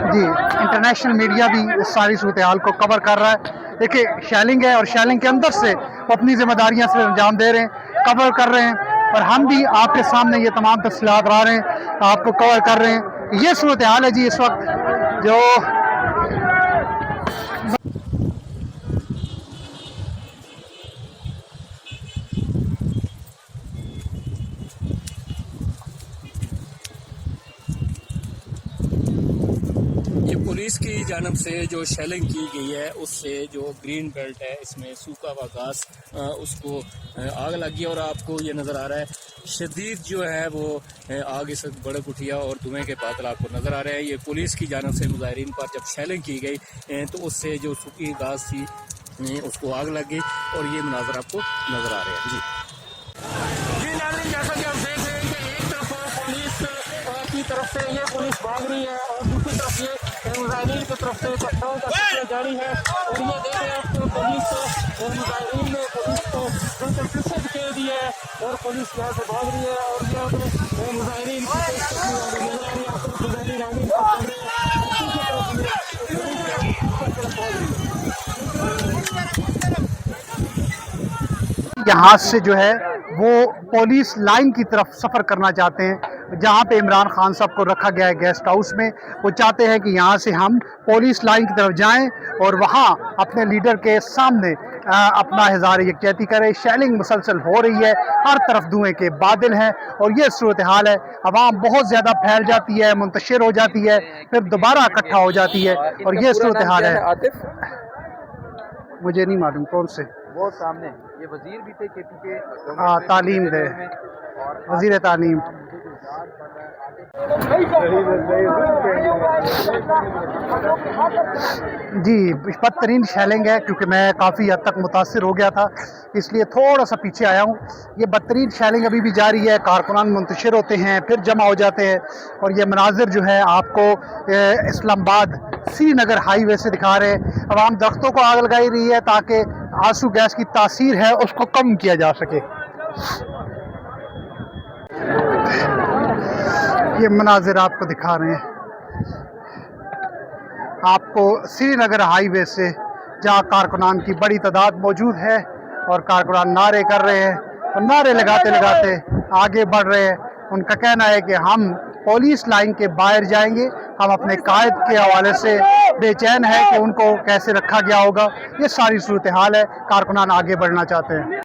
जी, international media भी इस सारी सूरत हाल को कवर कर रहा है। देखिए शैलिंग है और शैलिंग के अंदर से वो अपनी जिम्मेदारियां से अंजाम दे रहे हैं, कवर कर रहे हैं, और हम भी आपके सामने ये तमाम तफसीलात ला रहे हैं, आपको कवर कर रहे हैं। ये सूरत हाल है जी इस वक्त जो ये पुलिस की जानब से जो शेलिंग की गई है उससे जो ग्रीन बेल्ट है इसमें सूखा हुआ घास उसको आग लगी और आपको ये नज़र आ रहा है शदीद जो है वो आग इस बड़े कुठिया और धुएं के बादल आपको नज़र आ रहे हैं। ये पुलिस की जानब से मुजाहिरीन पर जब शेलिंग की गई तो उससे जो सूखी घास थी उसको आग लग गई और ये मनाजर आपको नज़र आ रहे हैं। जी नाज़रीन, जैसा कि आप देख रहे हैं कि एक तरफ पुलिस की तरफ से ये पुलिस भाग रही है और दूसरी तरफ ये मुजाहिरीन की तरफ से पत्थरों का सिलसिला जारी है और ये देख रहे हैं आपको पुलिस और मुजाहिरीन ने पुलिस को बिल्कुल पीछे धकेल दिया है और पुलिस यहाँ से भाग रही है और ये मुजाहिरीन यहाँ से जो है वो पुलिस लाइन की तरफ सफ़र करना चाहते हैं, जहाँ पे इमरान खान साहब को रखा गया है गेस्ट हाउस में। वो चाहते हैं कि यहाँ से हम पुलिस लाइन की तरफ जाएं और वहाँ अपने लीडर के सामने अपना इज़हार यकजहती करें। शेलिंग मुसलसल हो रही है, हर तरफ धुएं के बादल हैं और ये सूरत हाल है। आवाम बहुत ज़्यादा फैल जाती है, मुंतशिर हो जाती है, फिर दोबारा इकट्ठा हो जाती है और ये सूरत हाल है। मुझे नहीं मालूम कौन से वो सामने ये वजीर भी थे केपी के तालीम दे वजीर तालीम। जी, बदतरीन शेलिंग है क्योंकि मैं काफ़ी हद तक मुतासिर हो गया था, इसलिए थोड़ा सा पीछे आया हूँ। ये बदतरीन शेलिंग अभी भी जारी है, कारकुनान मुंतशिर होते हैं फिर जमा हो जाते हैं और ये मनाजिर जो है आपको इस्लामाबाद श्रीनगर हाईवे से दिखा रहे हैं। आवाम दरख्तों को आग लगाई रही है ताकि आंसू गैस की तासीर है उसको कम किया जा सके। ये मनाजिर आपको दिखा रहे हैं, आपको श्रीनगर हाईवे से, जहाँ कारकुनान की बड़ी तादाद मौजूद है और कारकुनान नारे कर रहे हैं और नारे लगाते लगाते आगे बढ़ रहे हैं। उनका कहना है कि हम पुलिस लाइन के बाहर जाएंगे, हम अपने कायद के हवाले से बेचैन है कि उनको कैसे रखा गया होगा। ये सारी सूरत हाल है, कारकुनान आगे बढ़ना चाहते हैं।